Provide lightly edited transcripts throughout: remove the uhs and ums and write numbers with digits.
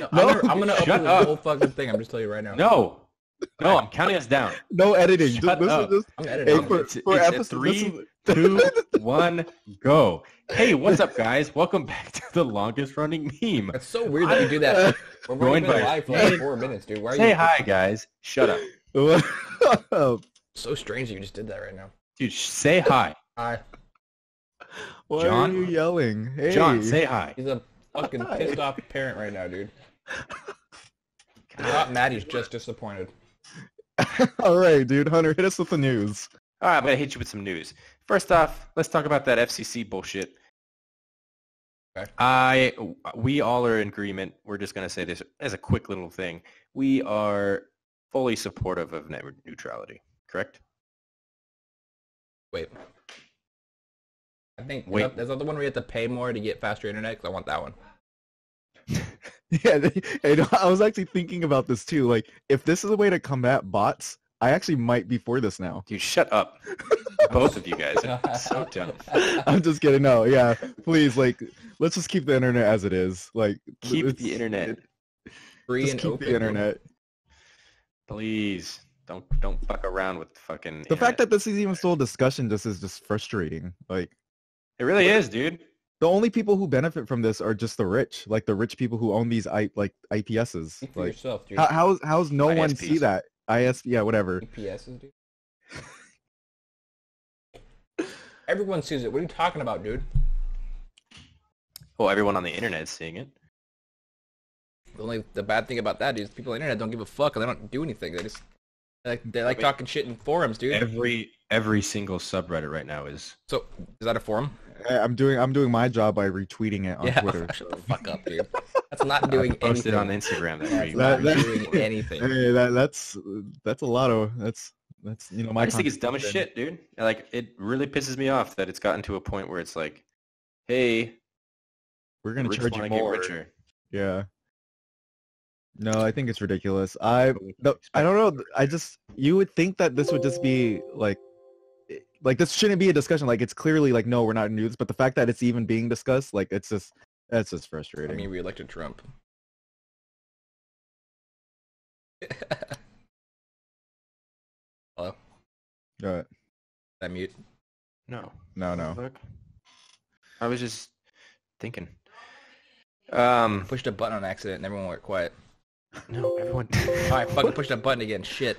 No, No, I'm gonna shut upload the up. whole fucking thing. I'm just telling you right now. No, I'm counting us down. no editing. Shut This up. is just I'm hey, editing. for It's a episode. This 3, is 2, 1, go. Hey, what's up, guys? Welcome back to the longest running meme. It's so weird that you do that. We're Joined been by alive for like 4 minutes, dude. Why are Say you hi, guys. Shut up. so strange that you just did that right now? Dude, say hi. Hi. Why John? are you yelling? Hey, John, say hi. He's a fucking Hi. pissed off parent right now, dude. He's not mad, he's just disappointed. All right, dude. Hunter, hit us with the news. All right, I'm going to hit you with some news. First off, let's talk about that FCC bullshit. Okay. We all are in agreement. We're just going to say this as a quick little thing. We are fully supportive of net neutrality, correct? Wait. I think Wait. is that the one where you have to pay more to get faster internet? Because I want that one. Yeah, and I was actually thinking about this too. Like, if this is a way to combat bots, I actually might be for this now. Dude, shut up. Both of you guys are so dumb. I'm just kidding. No, yeah, please, like, let's just keep the internet as it is. Like, Keep it's- the internet. Free Just and keep open. the internet. Please. Don't fuck around with fucking The fact that this is even still a discussion just is just frustrating. Like, it really is, dude. the only people who benefit from this are just the rich, like the rich people who own these IPSs. Speak for Like, yourself, dude. how's no one see ISPs. that? Yeah, whatever. EPSs, dude. Everyone sees it. What are you talking about, dude? Well, everyone on the internet is seeing it. The bad thing about that is people on the internet don't give a fuck and they don't do anything. They like talking shit in forums, dude. Every single subreddit right now is. So is that a forum? I'm doing my job by retweeting it on Twitter. Shut the fuck up, dude. That's not doing Posted anything. on Instagram. That That's tweet. not That- doing anything. Hey, that's a lot of that's my. I just think it's dumb as contribution. shit, dude. Like, it really pisses me off that it's gotten to a point where it's like, hey, We're gonna rich charge you wanna get more. richer. Yeah. No, I think it's ridiculous. I don't know. You would think that this would just be like this shouldn't be a discussion. Like, it's clearly like, no, we're not gonna do this. But the fact that it's even being discussed, like, that's just I frustrating. mean, we elected Trump. Hello? Uh, That mute? No. no. Fuck. I was just thinking. Pushed a button on accident and everyone went quiet. No, everyone. Alright, fucking pushed that button again. Shit.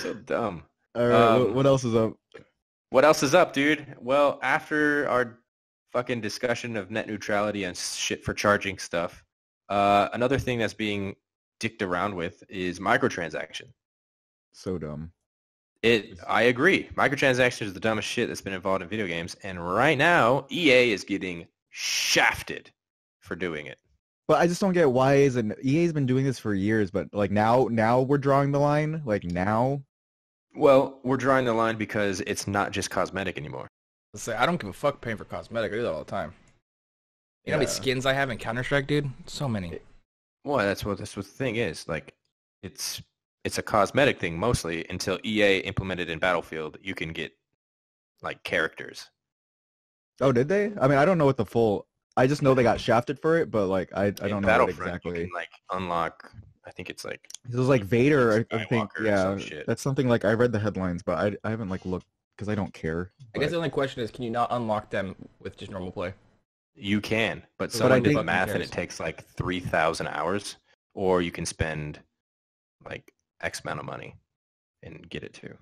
So dumb. All right. Um, What else is up? What else is up, dude? Well, after our fucking discussion of net neutrality and shit for charging stuff, another thing that's being dicked around with is microtransaction. So dumb. I agree. Microtransactions is the dumbest shit that's been involved in video games, and right now EA is getting shafted for doing it. But I just don't get why isn't EA's been doing this for years, but like now we're drawing the line. Like now. Well, we're drawing the line because it's not just cosmetic anymore. Let's say, I don't give a fuck paying for cosmetic. I do that all the time. You know how many Yeah. skins I have in Counter-Strike, dude? So many. Well, that's what the thing is. Like, it's a cosmetic thing mostly until EA implemented in Battlefield. You can get like characters. Oh, did they? I mean, I don't know what the full. I just know they got shafted for it, but like I In don't know what Battlefront, exactly. You can like unlock. I think it's like It was like Vader, I think. Skywalker or Yeah, some shit. that's something like I read the headlines, but I haven't like looked because I don't care. I guess but- the only question is, can you not unlock them with just normal play? you can, but But someone I did the think- math and cares? it takes like 3,000 hours, or you can spend like X amount of money and get it too.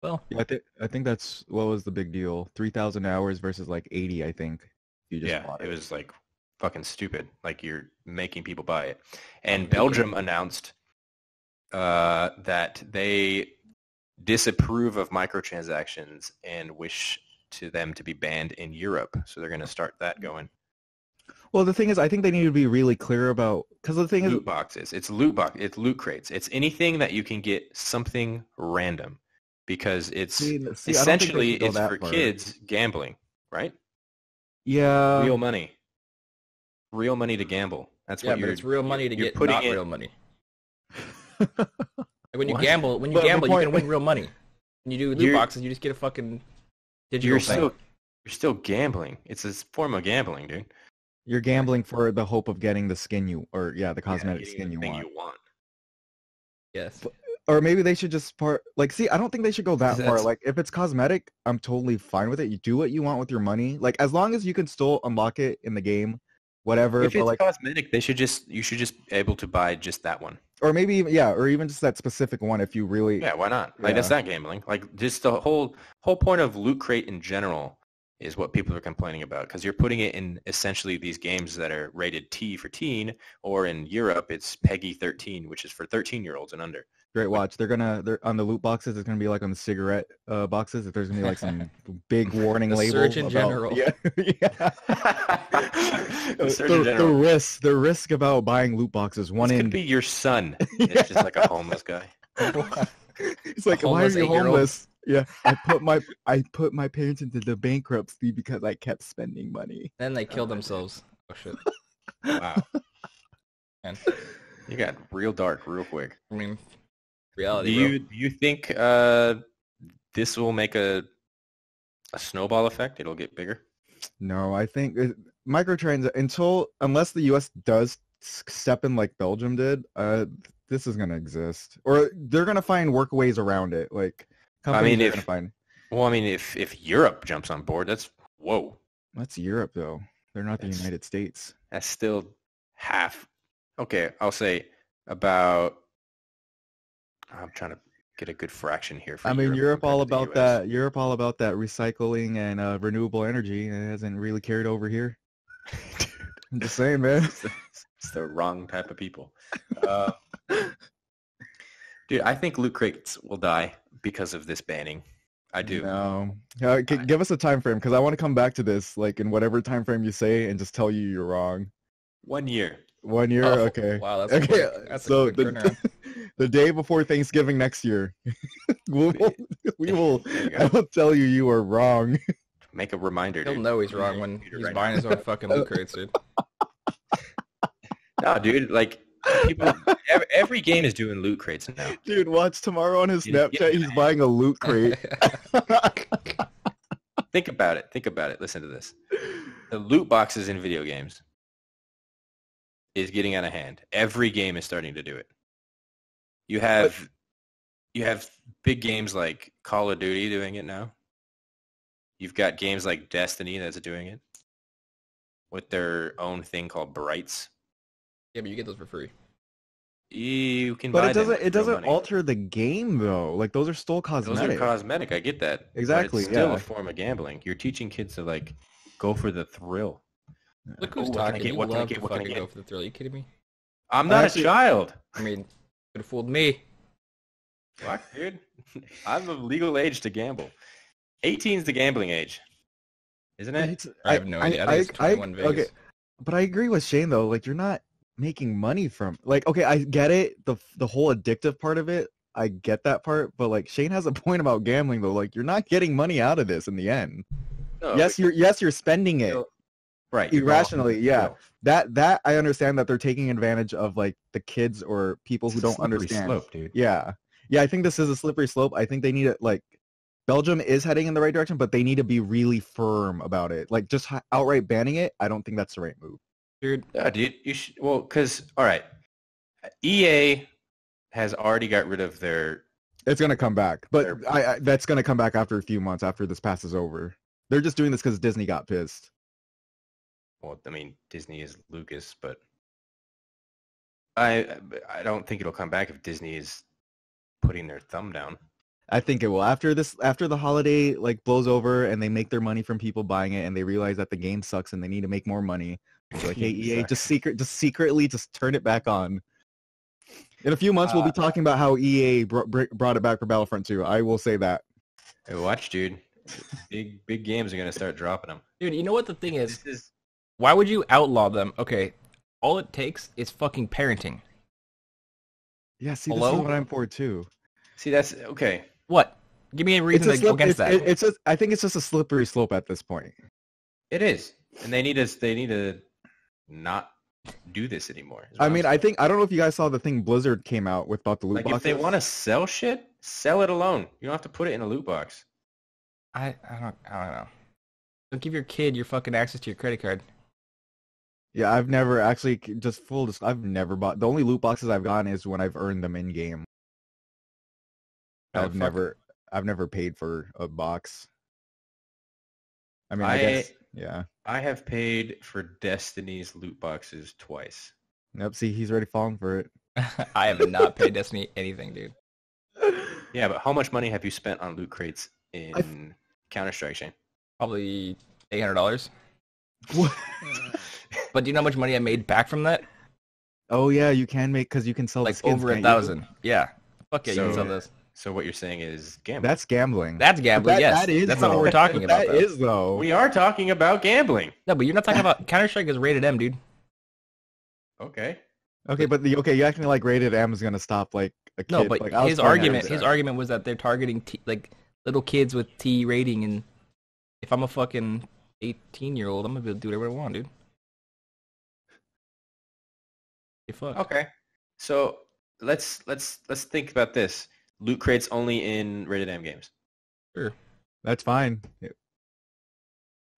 Well, Yeah, I think that's what was the big deal. 3,000 hours versus like 80, I think. If you just Yeah, bought it was like fucking stupid. Like, you're making people buy it. Oh, And Belgium announced that they disapprove of microtransactions and wish to them to be banned in Europe. So they're going to start that going. Well, the thing is, I think they need to be really clear about because the thing is, Loot boxes. It's loot box. It's loot crates. It's anything that you can get something random, because it's See, I don't think they essentially should go it's that for far. kids gambling, right? Yeah, Real money. Real money to gamble. That's yeah, what but you're. it's real money to you're get putting not it- real money. Like when you What? gamble, But the you can point- win real money. When you do loot You're- boxes, you just get a fucking digital You're thing. still gambling. It's a form of gambling, dude. You're gambling for the hope of getting the skin the cosmetic getting skin the you thing want. you want. Yes. Or maybe they should just see, I don't think they should go that far. That's- Like, if it's cosmetic, I'm totally fine with it. You do what you want with your money. Like, as long as you can still unlock it in the game, whatever. If But it's like, cosmetic, you should just be able to buy just that one. or maybe or even just that specific one if you really. Yeah, why not? Like that's not gambling. Like just the whole point of Loot Crate in general is what people are complaining about because you're putting it in essentially these games that are rated T for teen, or in Europe it's PEGI 13, which is for 13-year-olds and under. Great, watch. They're on the loot boxes. It's gonna be like on the cigarette boxes. If there's gonna be like some big warning The label Surgeon about, General. yeah. The Surgeon the General. risk about buying loot boxes. This could be your son. It's just like a homeless guy. It's like, why are you homeless? Yeah, I put my parents into the bankruptcy because I kept spending money. Then they killed themselves. Oh shit. Wow. Man. You got real dark real quick. I mean, reality. Do you think this will make a snowball effect? It'll get bigger? No, I think microtransactions unless the U.S. does step in like Belgium did, this is gonna exist, or they're gonna find workaways around it. Like, companies are gonna find. Well, I mean, if Europe jumps on board, that's Europe though. They're not the United States. That's still half. Okay, I'll say about. I'm trying to get a good fraction here. For Europe all about that. Europe all about that recycling and renewable energy. It hasn't really carried over here. I'm just saying, man. It's the wrong type of people. Dude, I think Loot Crates will die because of this banning. I do. No. Give us a time frame, because I want to come back to this, like, in whatever time frame you say, and just tell you you're wrong. 1 year. 1 year? Oh, okay. Wow, that's okay. Quick. That's so a quick turnaround. The day before Thanksgiving next year, I will tell you are wrong. Make a reminder, dude. He'll know he's wrong when he's buying his own fucking Loot Crates, dude. No, dude, like, every game is doing Loot Crates now. Dude, watch tomorrow on his Snapchat, he's buying a Loot Crate. Think about it. Listen to this. The loot boxes in video games is getting out of hand. Every game is starting to do it. You have big games like Call of Duty doing it now. You've got games like Destiny that's doing it with their own thing called Brights. Yeah, but you get those for free. You can But buy it doesn't alter the game though. Like, those are still cosmetic. Those are cosmetic. I get that. Exactly. But it's still a form of gambling. You're teaching kids to like go for the thrill. Look who's talking. You love to fucking go for the thrill. Are you kidding me? I'm not a child. I mean, could have fooled me. What, dude? I'm of legal age to gamble. 18 is the gambling age, isn't it? I have no idea. I think it's 21 Vegas. Okay, but I agree with Shane though. Like, you're not making money from, like, okay, I get it, the whole addictive part of it. I get that part, but like, Shane has a point about gambling though. Like, you're not getting money out of this in the end. No, you're spending it. Right, irrationally. Yeah, that I understand that they're taking advantage of like the kids or people who don't understand. Slope, dude. Yeah, I think this is a slippery slope. I think they need it. Like, Belgium is heading in the right direction, but they need to be really firm about it. Like, just outright banning it, I don't think that's the right move. Dude, you should. Well, because all right, EA has already got rid of their. It's gonna come back, but that's gonna come back after a few months after this passes over. They're just doing this because Disney got pissed. Well, I mean, Disney is Lucas, but I don't think it'll come back if Disney is putting their thumb down. I think it will after the holiday like blows over and they make their money from people buying it and they realize that the game sucks and they need to make more money. It's like, hey, EA, just secretly turn it back on. In a few months, we'll be talking about how EA brought it back for Battlefront 2. I will say that. Hey, watch, dude. Big games are gonna start dropping them. Dude, you know what the thing is? Why would you outlaw them? Okay, all it takes is fucking parenting. Yeah, see, this is what I'm for too. See, that's okay. What? Give me a reason to go against that. I think it's just a slippery slope at this point. It is, and they need to not do this anymore. I mean, I don't know if you guys saw the thing Blizzard came out with about the loot boxes. If they want to sell shit, sell it alone. You don't have to put it in a loot box. I don't know. Don't give your kid your fucking access to your credit card. Yeah, I've never actually just I've never bought. The only loot boxes I've gotten is when I've earned them in game. Oh, I've fuck. never I've never paid for a box. I mean, I I guess yeah. I have paid for Destiny's loot boxes twice. Yep. See, he's already fallen for it. I have not paid Destiny anything, dude. Yeah, but how much money have you spent on loot crates I in Counter-Strike, Shane? Probably $800. What? But do you know how much money I made back from that? Oh yeah, you can make because you can sell the Like skins. over can't you? 1,000. Yeah. Fuck yeah, you can So- sell this. So what you're saying is gambling. That's gambling. That's gambling, That- yes. that is, That's not what though. we're talking about, That though. is though. We are talking about gambling. No, but you're not talking about Counter-Strike is rated M, dude. Okay. Okay, but you acting like rated M is gonna stop like a kid. No, but like, I was his playing argument Counter-Strike. was that they're targeting like little kids with T rating, and if I'm a fucking 18-year-old, I'm gonna be able to do whatever I want, dude. Hey, fuck. Okay. So let's think about this. Loot crates only in rated M games. Sure. That's fine.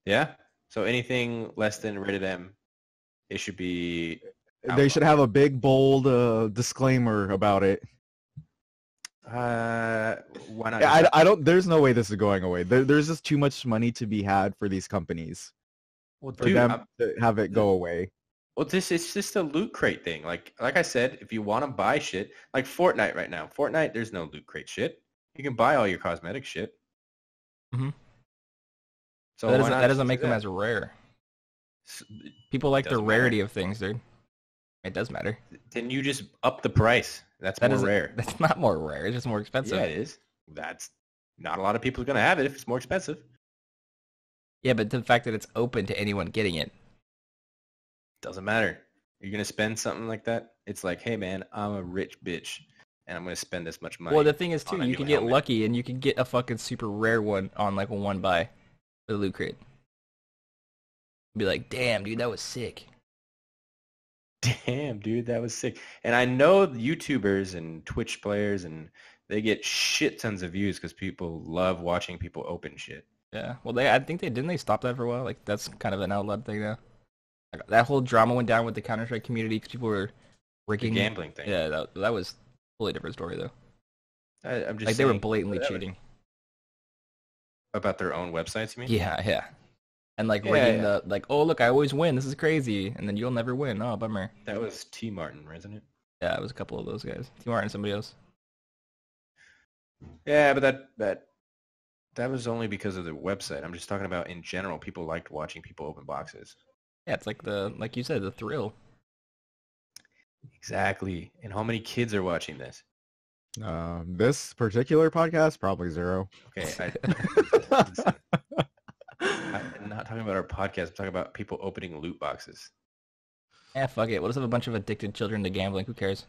Yeah. So anything less than rated M, it should be. They should have a big bold disclaimer about it. Why not? Yeah, I don't. There's no way this is going away. There's just too much money to be had for these companies well, for dude, them to have it go away. well, it's just a loot crate thing. Like I said, if you want to buy shit, like Fortnite right now. Fortnite, there's no loot crate shit. You can buy all your cosmetic shit. Mhm. So that why not doesn't just make do them that? as rare. S- People like the Doesn't matter. rarity of things, dude. It does matter. Then you just up the price. That's That more isn't- rare. That's not more rare. It's just more expensive. Yeah, it is. That's not a lot of people are gonna have it if it's more expensive. Yeah, but the fact that it's open to anyone getting it. Doesn't matter. You're gonna spend something like that. It's like, hey man, I'm a rich bitch, and I'm gonna spend this much money. Well, the thing is too, on a you new can get helmet. lucky and you can get a fucking super rare one on like a one buy for the loot crate. Be like, damn, dude, that was sick. Damn, dude, that was sick. And I know YouTubers and Twitch players, and they get shit tons of views because people love watching people open shit. Yeah. Well, I think they stop that for a while. Like that's kind of an outlawed thing now. Like, that whole drama went down with the Counter-Strike community because people were The rigging. gambling thing. Yeah, that was a totally different story though. I'm just Like they were saying, blatantly whatever. cheating. About their own websites, you mean? Yeah, yeah. And like Yeah, rigging yeah. the like, oh look, I always win. This is crazy, and then you'll never win. Oh, bummer. That was T. Martin, wasn't it? Yeah, it was a couple of those guys. T. Martin and somebody else. Yeah, but that was only because of the website. I'm just talking about in general. People liked watching people open boxes. Yeah, it's like like you said, the thrill. Exactly. And how many kids are watching this? This particular podcast probably zero. Okay, listen, I'm not talking about our podcast. I'm talking about people opening loot boxes. Yeah, fuck it. We'll just have a bunch of addicted children to gambling. Who cares?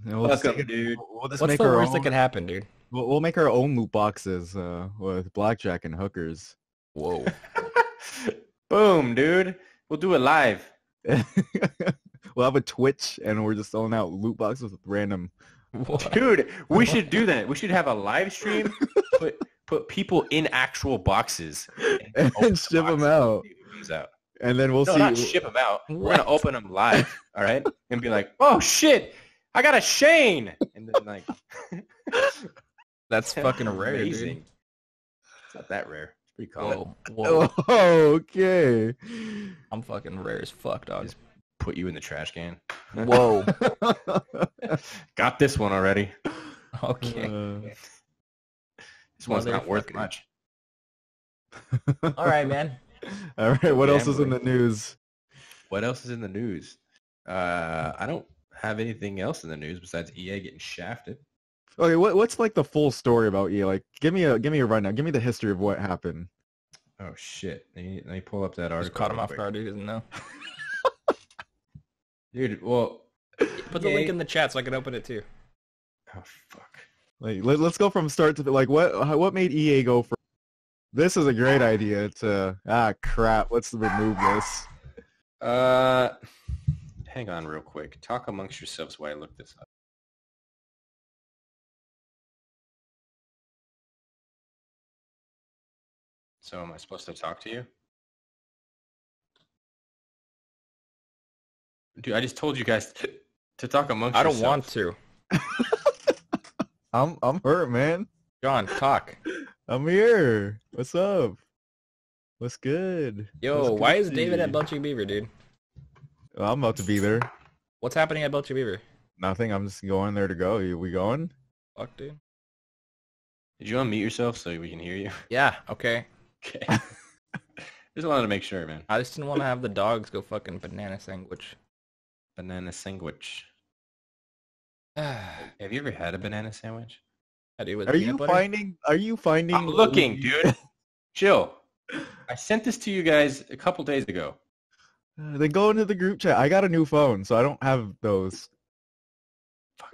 We'll Fuck just 'em, dude. We'll just What's make the our worst own. that could happen, dude? We'll make our own loot boxes with blackjack and hookers. Whoa. Boom, dude. We'll do it live. We'll have a Twitch and we're just selling out loot boxes with random. What? Dude, we should do that. We should have a live stream. Put people in actual boxes And open the ship 'em boxes out. and see who comes out. And then we'll No, see. not ship them out. We're What? gonna open them live, all right? And be like, "Oh shit, I got a Shane!" And then like, That's fucking rare, amazing. dude. It's not that rare. It's pretty common. Whoa. Oh, okay. I'm fucking rare as fuck, dog. Just put you in the trash can. Whoa. Got this one already. Okay. This one's not worth Motherfucker. much. All right, man. All right. What else is in the news? What else is in the news? I don't have anything else in the news besides EA getting shafted. Okay. What's like the full story about EA? Like, give me a rundown. Give me the history of what happened. Oh shit! Let me pull up that article. Just caught him real off quick. guard, dude. Doesn't know. Dude. Well, Put the link in the chat so I can open it too. oh fuck. Like, let's go from start to like what made EA go for? This is a great idea. To crap. Let's remove this. Hang on real quick. Talk amongst yourselves while I look this up. So am I supposed to talk to you? Dude, I just told you guys to talk amongst I don't yourselves. want to. I'm hurt, man. John, talk. I'm here. What's up? What's good? Yo, What's why is David at goody? Belching Beaver, dude? Well, I'm about to be there. What's happening at Belching Beaver? Nothing. I'm just going there to go. We going? Fuck, dude. Did you unmute yourself so we can hear you? Yeah, okay. Okay. Just wanted to make sure, man. I just didn't want to have the dogs go fucking banana sandwich. Banana sandwich. I Have you ever had a banana sandwich? do with Are peanut you butter. finding? Are you finding? I'm looking, dude. Chill. I sent this to you guys a couple days ago. Then go into the group chat. I got a new phone, so I don't have those.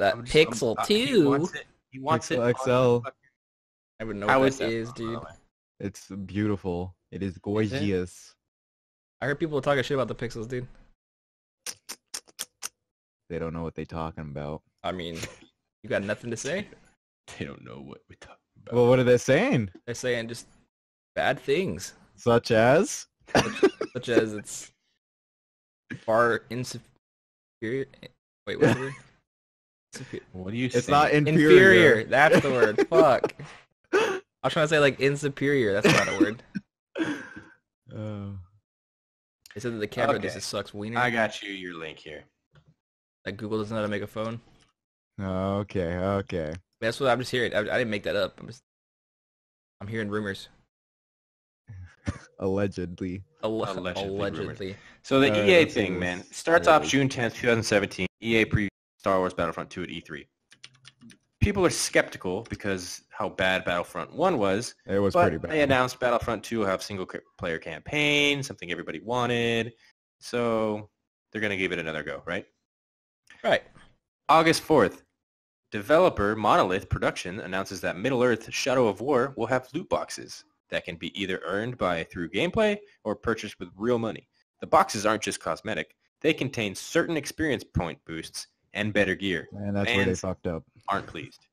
That Pixel 2. He wants Pixel it. XL. I wouldn't know How what is that that, is, by the dude. way? It's beautiful. It is gorgeous. I heard people talking shit about the Pixels, dude. They don't know what they're talking about. I mean, you got nothing to say? They don't know what we're talking about. Well, what are they saying? They're saying just bad things, Such as? such as it's far inferior. Wait, what's the word? What do you It's say? not Inferior. inferior. That's the word. Fuck. I was trying to say like insuperior. That's not a word. Oh. They said that the camera Okay. just sucks wiener. I got you your link here. Like Google doesn't know how to make a phone. Okay. Okay. That's what I'm just hearing. I didn't make that up. I'm hearing rumors. Allegedly. Allegedly Allegedly. So the Alright, EA let's see thing, this. man, starts off Allegedly. June 10th, 2017. EA pre Star Wars Battlefront 2 at E3. People are skeptical because how bad Battlefront 1 was, It was but pretty bad. they announced Battlefront 2 will have single-player campaign, something everybody wanted, so they're going to give it another go, right? Right. August 4th, developer Monolith Production announces that Middle-earth Shadow of War will have loot boxes that can be either earned through gameplay or purchased with real money. The boxes aren't just cosmetic. They contain certain experience point boosts and better gear. And that's where they Fans fucked up. aren't pleased.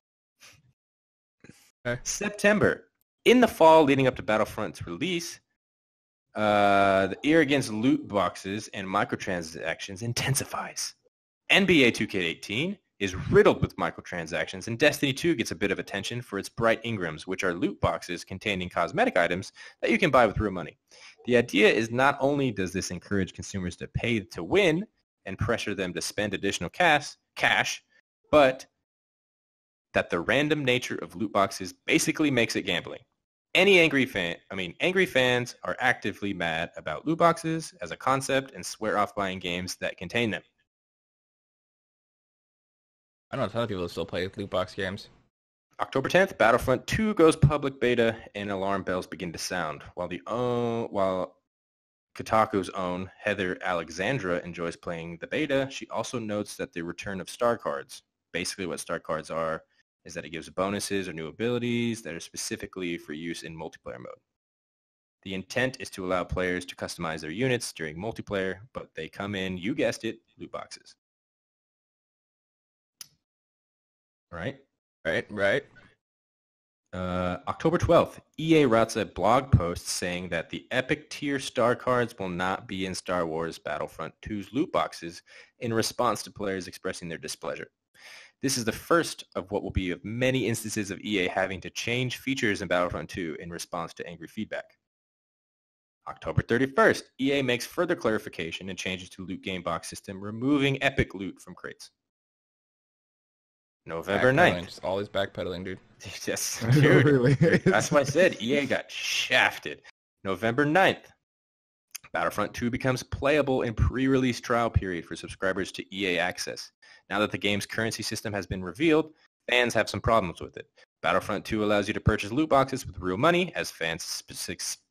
Okay. September. In the fall leading up to Battlefront's release, the ear against loot boxes and microtransactions intensifies. NBA 2K18 is riddled with microtransactions, and Destiny 2 gets a bit of attention for its bright Ingrams, which are loot boxes containing cosmetic items that you can buy with real money. The idea is not only does this encourage consumers to pay to win and pressure them to spend additional cash, but that the random nature of loot boxes basically makes it gambling. Angry fans are actively mad about loot boxes as a concept and swear off buying games that contain them. I know a ton of people that still play loot box games. October 10th, Battlefront 2 goes public beta and alarm bells begin to sound. While Kotaku's own Heather Alexandra enjoys playing the beta, she also notes that the return of star cards, basically what star cards are, is that it gives bonuses or new abilities that are specifically for use in multiplayer mode. The intent is to allow players to customize their units during multiplayer, but they come in, you guessed it, loot boxes. Right? Right. October 12th, EA routes a blog post saying that the epic tier star cards will not be in Star Wars Battlefront 2's loot boxes in response to players expressing their displeasure. This is the first of what will be of many instances of EA having to change features in Battlefront 2 in response to angry feedback. October 31st, EA makes further clarification and changes to loot game box system, removing epic loot from crates. November 9th. Just always backpedaling, dude. Yes, dude. Really? That's what I said. EA got shafted. November 9th. Battlefront 2 becomes playable in pre-release trial period for subscribers to EA Access. Now that the game's currency system has been revealed, fans have some problems with it. Battlefront 2 allows you to purchase loot boxes with real money, as fans suspected.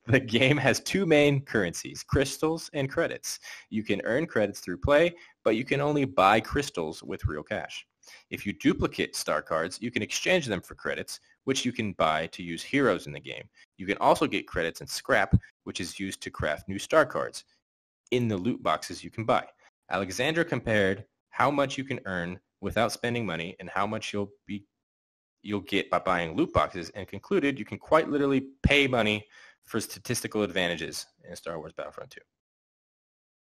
The game has two main currencies, crystals and credits. You can earn credits through play, but you can only buy crystals with real cash. If you duplicate star cards, you can exchange them for credits, which you can buy to use heroes in the game. You can also get credits and scrap, which is used to craft new star cards in the loot boxes you can buy. Alexandra compared how much you can earn without spending money and how much you'll be you'll get by buying loot boxes, and concluded you can quite literally pay money for statistical advantages in Star Wars Battlefront 2.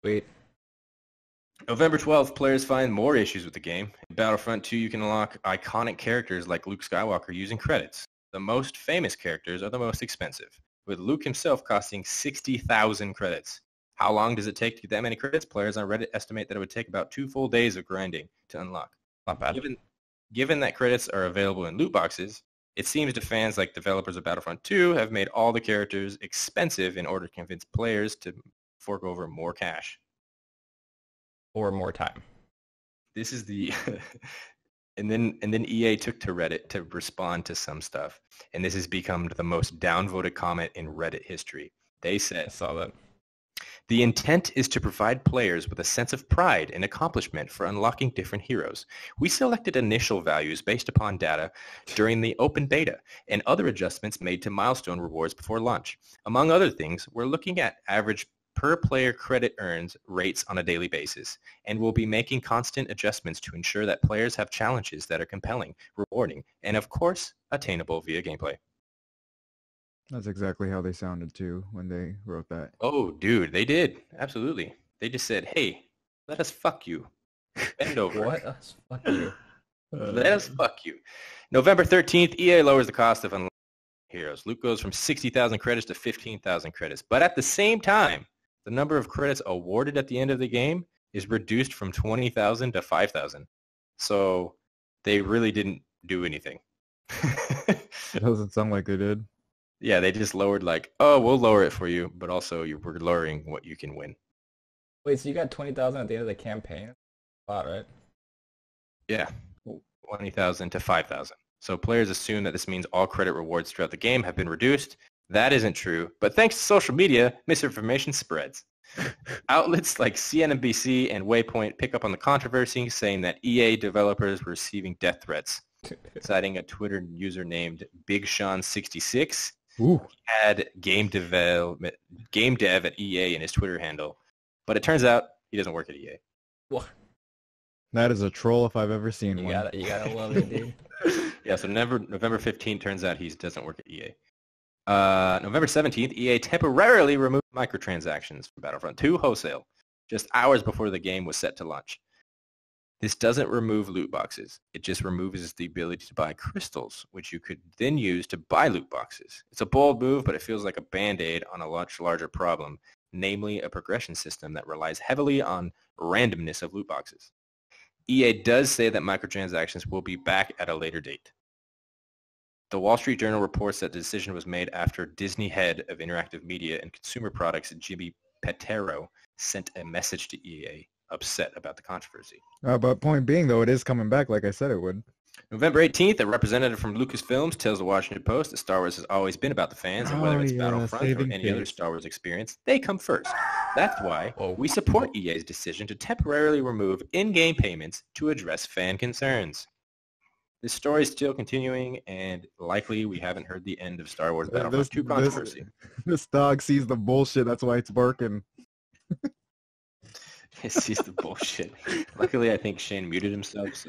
Wait. November 12th, players find more issues with the game. In Battlefront 2, you can unlock iconic characters like Luke Skywalker using credits. The most famous characters are the most expensive, with Luke himself costing 60,000 credits. How long does it take to get that many credits? Players on Reddit estimate that it would take about 2 full days of grinding to unlock. Not bad. Given that credits are available in loot boxes, it seems to fans like developers of Battlefront 2 have made all the characters expensive in order to convince players to fork over more cash. Or more time. This is the and then EA took to Reddit to respond to some stuff, and this has become the most downvoted comment in Reddit history. They I said, saw that. the intent is to provide players with a sense of pride and accomplishment for unlocking different heroes. We selected initial values based upon data during the open beta and other adjustments made to milestone rewards before launch. Among other things, we're looking at average per player credit earns rates on a daily basis, and we'll be making constant adjustments to ensure that players have challenges that are compelling, rewarding, and of course, attainable via gameplay. That's exactly how they sounded too when they wrote that. Oh, dude, they did. Absolutely. They just said, hey, let us fuck you. Bend over. What? Fuck you. Let us fuck you. November 13th, EA lowers the cost of unlocking heroes. Luke goes from 60,000 credits to 15,000 credits. But at the same time, the number of credits awarded at the end of the game is reduced from 20,000 to 5,000. So they really didn't do anything. It doesn't sound like they did. Yeah, they just lowered like, oh, we'll lower it for you, but also we're lowering what you can win. Wait, so you got 20,000 at the end of the campaign? A lot, right? Yeah, 20,000 to 5,000. So players assume that this means all credit rewards throughout the game have been reduced. That isn't true, but thanks to social media, misinformation spreads. Outlets like CNBC and Waypoint pick up on the controversy, saying that EA developers were receiving death threats, citing a Twitter user named BigSean66. Ooh. He had game dev at EA in his Twitter handle, but it turns out he doesn't work at EA. What? That is a troll if I've ever seen You one. gotta love it, dude. Yeah, so November 15th turns out he doesn't work at EA. November 17th, EA temporarily removed microtransactions from Battlefront 2 wholesale, just hours before the game was set to launch. This doesn't remove loot boxes. It just removes the ability to buy crystals, which you could then use to buy loot boxes. It's a bold move, but it feels like a band-aid on a much larger problem, namely a progression system that relies heavily on randomness of loot boxes. EA does say that microtransactions will be back at a later date. The Wall Street Journal reports that the decision was made after Disney head of interactive media and consumer products, Jimmy Petero, sent a message to EA upset about the controversy. But point being, though, it is coming back like I said it would. November 18th, a representative from Lucasfilms tells the Washington Post that Star Wars has always been about the fans, and whether it's Battlefront or any other Star Wars experience, they come first. That's why we support EA's decision to temporarily remove in-game payments to address fan concerns. This story is still continuing, and likely we haven't heard the end of Star Wars Battlefront 2 controversy. This dog sees the bullshit. That's why it's barking. It sees the bullshit. Luckily, I think Shane muted himself.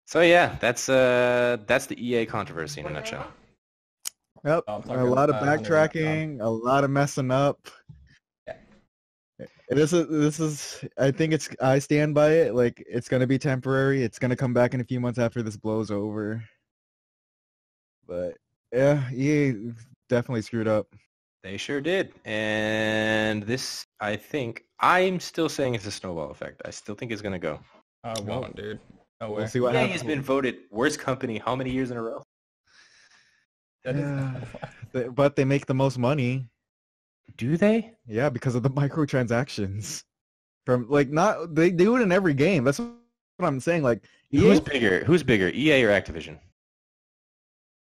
So yeah, that's the EA controversy in a nutshell. Yep, I'm a talking lot of about backtracking, a lot of messing up. Yeah. This is. I stand by it. Like, it's gonna be temporary. It's gonna come back in a few months after this blows over. But yeah, EA definitely screwed up. They sure did. And this, I think, I'm still saying it's a snowball effect. I still think it's going to go. Oh, won't, dude. No way. We'll see what EA happens. has been voted worst company how many years in a row? That is But they make the most money. Do they? Yeah, because of the microtransactions. They do it in every game. That's what I'm saying. Like, Who's EA, bigger, EA or Activision?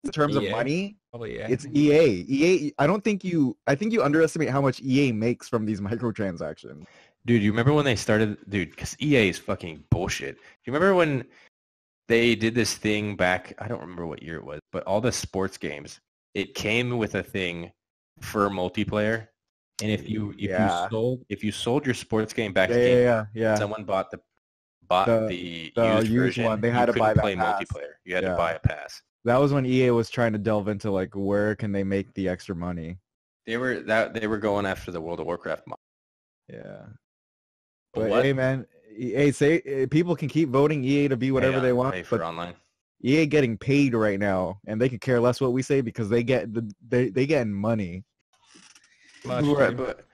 in terms of EA? money, Probably, yeah. it's EA. I think you underestimate how much EA makes from these microtransactions. Dude, you remember when they started? Dude, because EA is fucking bullshit. Do you remember when they did this thing back? I don't remember what year it was, but all the sports games, it came with a thing for multiplayer And if you Yeah. if you sold your sports game back Yeah, to Game yeah, yeah. someone bought the The used used version, one, they had you to buy couldn't that play pass. multiplayer. You had to Yeah. buy a pass. That was when EA was trying to delve into like where can they make the extra money. They were going after the World of Warcraft mod. Yeah. But But what? hey, man, people can keep voting EA to be whatever they want, Pay for but online. EA getting paid right now, and they could care less what we say because they getting money. Much, Right, dude. but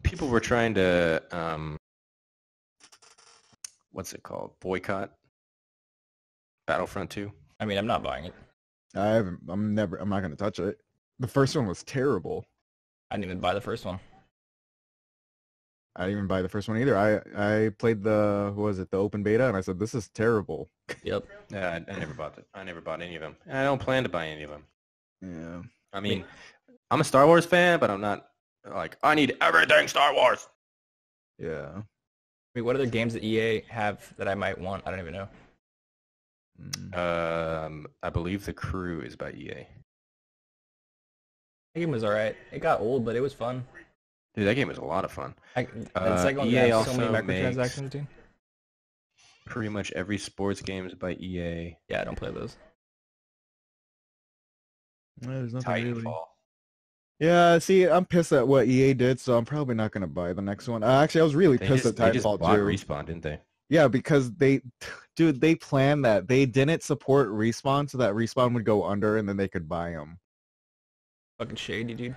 people were trying to what's it called? Boycott Battlefront 2. I mean, I'm not buying it. I'm not gonna touch it. The first one was terrible. I didn't even buy the first one. I didn't even buy the first one either. I played the open beta, and I said this is terrible. Yep. Yeah, I never bought it. I never bought any of them, and I don't plan to buy any of them. Yeah. I mean, I'm a Star Wars fan, but I'm not like I need everything Star Wars. Yeah. I mean, what other games that EA have that I might want? I don't even know. I believe The Crew is by EA. The game was alright. It got old, but it was fun. Dude, that game was a lot of fun. The second one EA has so many also microtransactions, dude. Pretty much every sports game is by EA. Yeah, I don't play those. There's nothing really. Titanfall. Yeah, see, I'm pissed at what EA did, so I'm probably not gonna buy the next one. Actually, I was really pissed at They just Titanfall bought 2. Respawn, didn't they? Yeah, because they planned that. They didn't support Respawn so that Respawn would go under and then they could buy them. Fucking shady, dude.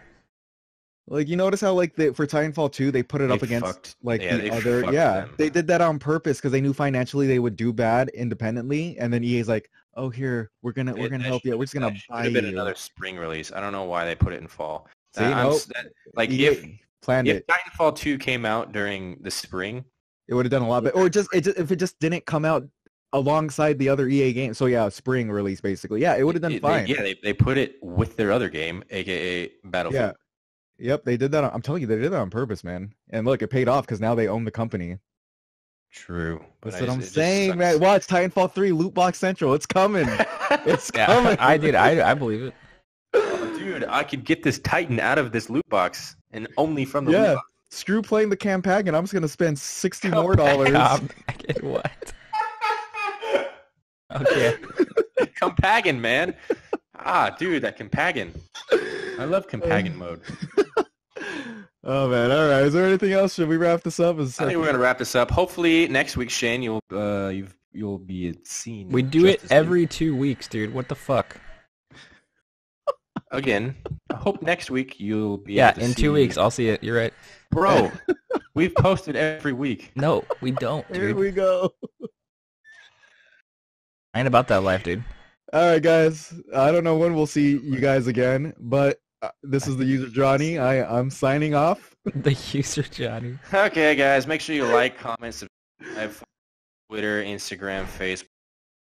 Like, you notice how like for Titanfall 2 they put it up against like the other. Yeah, they did that on purpose because they knew financially they would do bad independently, and then EA's like, oh here we're gonna help you. We're just gonna buy you. Should have been you. another spring release. I don't know why they put it in fall. See, nope. Like EA planned if it. Titanfall 2 came out during the spring, it would have done a lot better. Or if it just didn't come out alongside the other EA games. So yeah, spring release basically. Yeah, it would have done fine. They put it with their other game, aka Battlefield. Yeah. Yep, they did that. I'm telling you, they did that on purpose, man. And look, it paid off because now they own the company. True. That's what I'm saying, man. Watch Titanfall 3 Loot Box Central. It's coming. It's coming. I believe it. Oh, dude, I could get this Titan out of this loot box and only from the loot box. Screw playing the Campaign. I'm just gonna spend $60 more. What? Okay. Campaign, man. Dude, that Campaign. I love Campaign mode. Oh man, all right. Is there anything else? Should we wrap this up? I think we're gonna wrap this up. Hopefully next week, Shane, you'll be seen. We do it every 2 weeks, dude. What the fuck? Again, I hope next week you'll be. Yeah, in 2 weeks, I'll see it. You're right, bro. We've posted every week. No, we don't, dude. Here we go. I ain't about that life, dude. All right, guys. I don't know when we'll see you guys again, but this is the user Johnny. I'm signing off. The user Johnny. Okay, guys. Make sure you like, comment, subscribe, Twitter, Instagram, Facebook,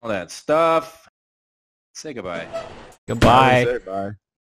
all that stuff. Say goodbye. Goodbye. Bye.